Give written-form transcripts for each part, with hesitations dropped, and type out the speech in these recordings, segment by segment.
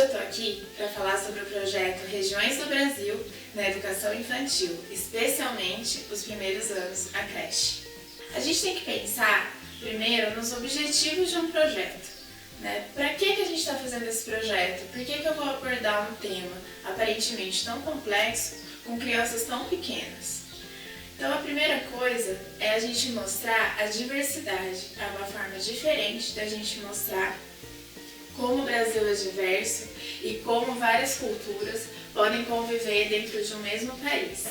estou aqui para falar sobre o projeto Regiões do Brasil na Educação Infantil, especialmente os primeiros anos, a creche. A gente tem que pensar primeiro nos objetivos de um projeto. Para que a gente está fazendo esse projeto? Por que eu vou abordar um tema aparentemente tão complexo com crianças tão pequenas? Então a primeira coisa é a gente mostrar a diversidade. É uma forma diferente da gente mostrar como o Brasil é diverso e como várias culturas podem conviver dentro de um mesmo país.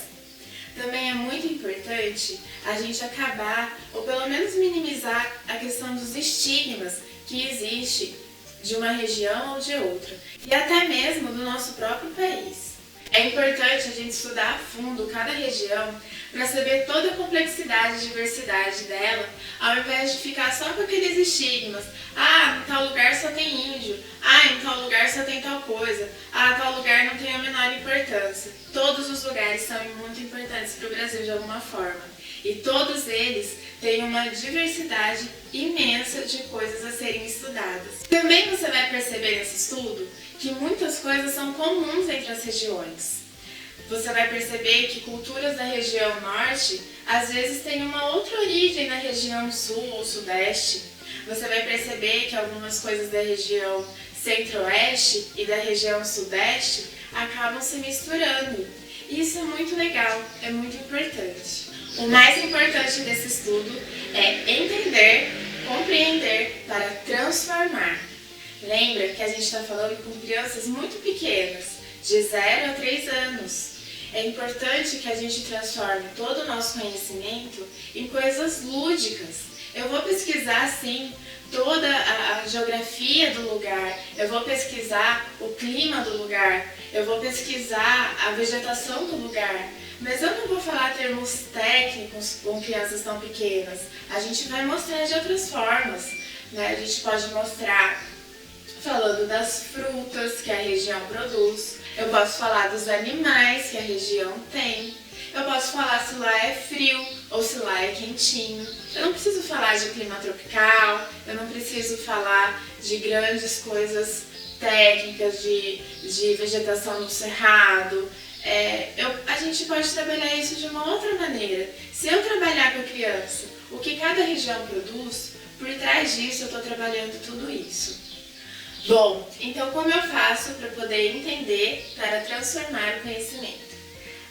Também é muito importante a gente acabar, ou pelo menos minimizar, a questão dos estigmas que existe de uma região ou de outra, e até mesmo do nosso próprio país. É importante a gente estudar a fundo cada região para saber toda a complexidade e diversidade dela, ao invés de ficar só com aqueles estigmas. Ah, em tal lugar só tem índio. Ah, em tal lugar só tem tal coisa. Ah, tal lugar não tem a menor importância. Todos os lugares são muito importantes para o Brasil de alguma forma. E todos eles têm uma diversidade imensa de coisas a serem estudadas. Também você vai perceber nesse estudo que muitas coisas são comuns entre as regiões. Você vai perceber que culturas da região norte às vezes têm uma outra origem na região sul ou sudeste. Você vai perceber que algumas coisas da região centro-oeste e da região sudeste acabam se misturando. Isso é muito legal, é muito importante. O mais importante desse estudo é entender, compreender para transformar. Lembra que a gente está falando com crianças muito pequenas, de 0 a 3 anos. É importante que a gente transforme todo o nosso conhecimento em coisas lúdicas. Eu vou pesquisar, sim, toda a geografia do lugar, eu vou pesquisar o clima do lugar, eu vou pesquisar a vegetação do lugar, mas eu não vou falar termos técnicos com crianças tão pequenas. A gente vai mostrar de outras formas, A gente pode mostrar falando das frutas que a região produz, eu posso falar dos animais que a região tem, eu posso falar se lá é frio ou se lá é quentinho. Eu não preciso falar de clima tropical, eu não preciso falar de grandes coisas técnicas, de vegetação no cerrado. A gente pode trabalhar isso de uma outra maneira. Se eu trabalhar com a criança o que cada região produz, por trás disso eu estou trabalhando tudo isso. Bom, então como eu faço para poder entender, para transformar o conhecimento?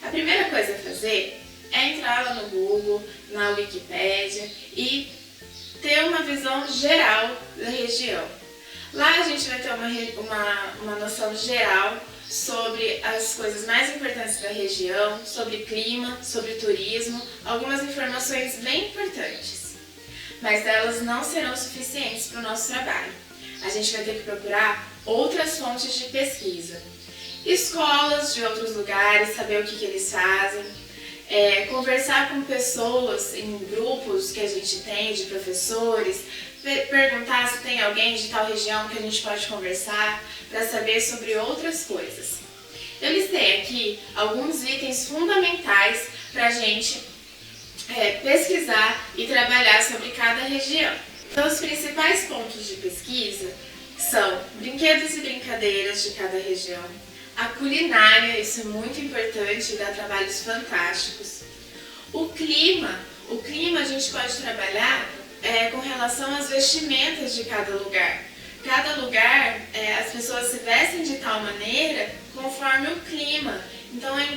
A primeira coisa a fazer é entrar lá no Google, na Wikipédia e ter uma visão geral da região. Lá a gente vai ter uma noção geral sobre as coisas mais importantes da região, sobre clima, sobre turismo, algumas informações bem importantes. Mas elas não serão suficientes para o nosso trabalho. A gente vai ter que procurar outras fontes de pesquisa. Escolas de outros lugares, saber o que eles fazem, conversar com pessoas em grupos que a gente tem, de professores, perguntar se tem alguém de tal região que a gente pode conversar para saber sobre outras coisas. Eu listei aqui alguns itens fundamentais para a gente pesquisar e trabalhar sobre cada região. Então, os principais pontos de pesquisa são brinquedos e brincadeiras de cada região, a culinária, isso é muito importante, dá trabalhos fantásticos. O clima a gente pode trabalhar com relação às vestimentas de cada lugar. Cada lugar, as pessoas se vestem de tal maneira conforme o clima. Então é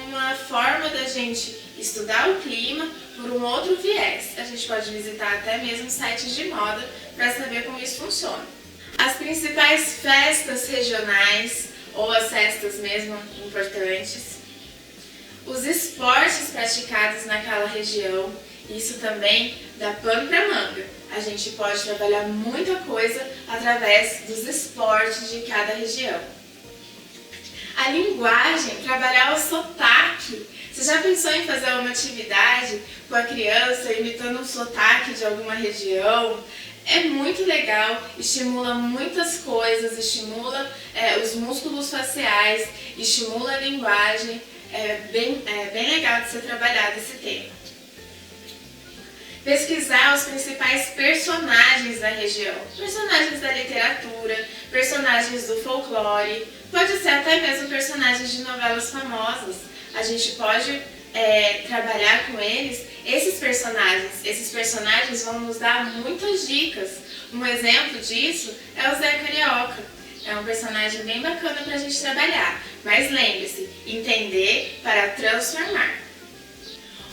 uma forma da gente estudar o clima por um outro viés. A gente pode visitar até mesmo sites de moda para saber como isso funciona. As principais festas regionais, ou as festas mesmo importantes, os esportes praticados naquela região, isso também dá pano para manga. A gente pode trabalhar muita coisa através dos esportes de cada região. A linguagem, trabalhar o sotaque. Você já pensou em fazer uma atividade com a criança imitando um sotaque de alguma região? É muito legal, estimula muitas coisas, estimula os músculos faciais, estimula a linguagem, é bem legal de ser trabalhado esse tema. pesquisar os principais personagens da região, personagens da literatura, personagens do folclore, pode ser até mesmo personagens de novelas famosas. A gente pode trabalhar com eles. Esses personagens vão nos dar muitas dicas. Um exemplo disso é o Zé Carioca. É um personagem bem bacana para a gente trabalhar. Mas lembre-se, entender para transformar.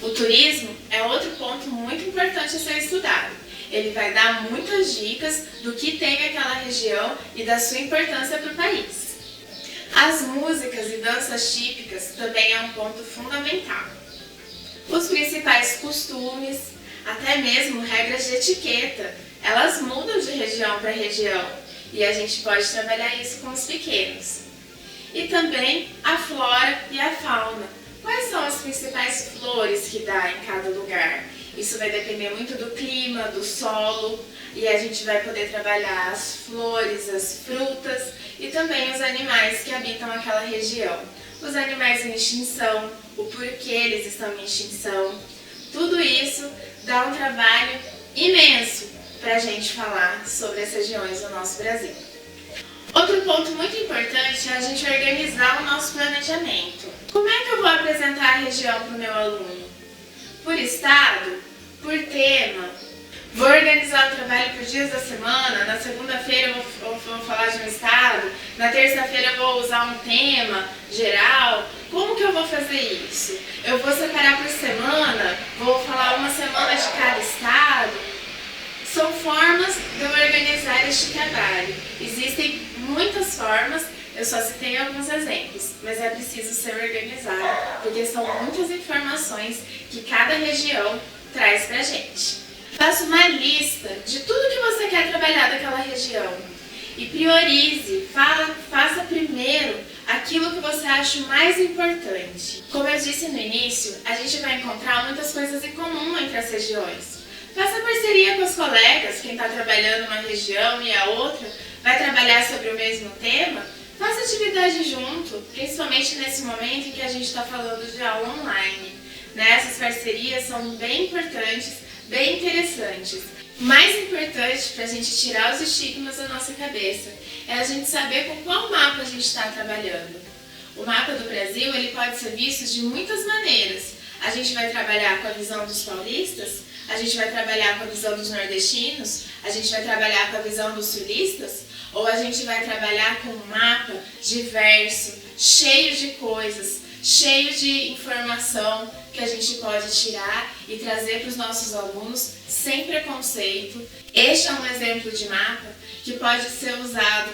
O turismo é outro ponto muito importante a ser estudado. Ele vai dar muitas dicas do que tem aquela região e da sua importância para o país. As músicas e danças típicas também é um ponto fundamental. Os principais costumes, até mesmo regras de etiqueta, elas mudam de região para região e a gente pode trabalhar isso com os pequenos. E também a flora e a fauna. Quais são as principais flores que dá em cada lugar? Isso vai depender muito do clima, do solo, e a gente vai poder trabalhar as flores, as frutas e também os animais que habitam aquela região. Os animais em extinção, o porquê eles estão em extinção. Tudo isso dá um trabalho imenso para a gente falar sobre as regiões do nosso Brasil. Outro ponto muito importante é a gente organizar o nosso planejamento. Como é que eu vou apresentar a região para o meu aluno? Por estado? Por tema? Vou organizar o trabalho por dias da semana? Na segunda-feira eu vou falar de um estado? Na terça-feira eu vou usar um tema geral? Como que eu vou fazer isso? Eu vou separar por semana? Vou falar uma semana de cada estado? São formas de eu organizar este trabalho. Existem muitas formas, eu só citei alguns exemplos, mas é preciso ser organizado, porque são muitas informações que cada região traz pra gente. Faça uma lista de tudo que você quer trabalhar daquela região e priorize, faça primeiro aquilo que você acha mais importante. Como eu disse no início, a gente vai encontrar muitas coisas em comum entre as regiões. Faça parceria com os colegas, quem está trabalhando uma região e a outra vai trabalhar sobre o mesmo tema. Faça atividade junto, principalmente nesse momento em que a gente está falando de aula online. Essas parcerias são bem importantes, bem interessantes. O mais importante para a gente tirar os estigmas da nossa cabeça é a gente saber com qual mapa a gente está trabalhando. O mapa do Brasil ele pode ser visto de muitas maneiras. A gente vai trabalhar com a visão dos paulistas, a gente vai trabalhar com a visão dos nordestinos, a gente vai trabalhar com a visão dos sulistas, ou a gente vai trabalhar com um mapa diverso, cheio de coisas, cheio de informação que a gente pode tirar e trazer para os nossos alunos sem preconceito. Este é um exemplo de mapa que pode ser usado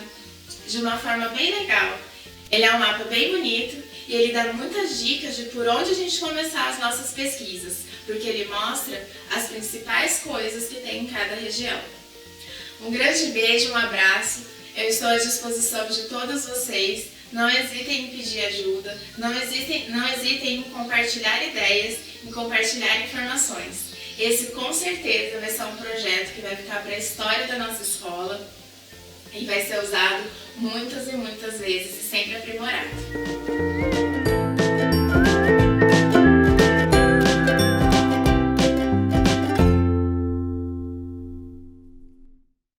de uma forma bem legal. Ele é um mapa bem bonito e ele dá muitas dicas de por onde a gente começar as nossas pesquisas, porque ele mostra as principais coisas que tem em cada região. Um grande beijo, um abraço, eu estou à disposição de todos vocês, não hesitem em pedir ajuda, não hesitem em compartilhar ideias, em compartilhar informações. Esse com certeza vai ser um projeto que vai ficar para a história da nossa escola e vai ser usado muitas e muitas vezes e sempre aprimorado.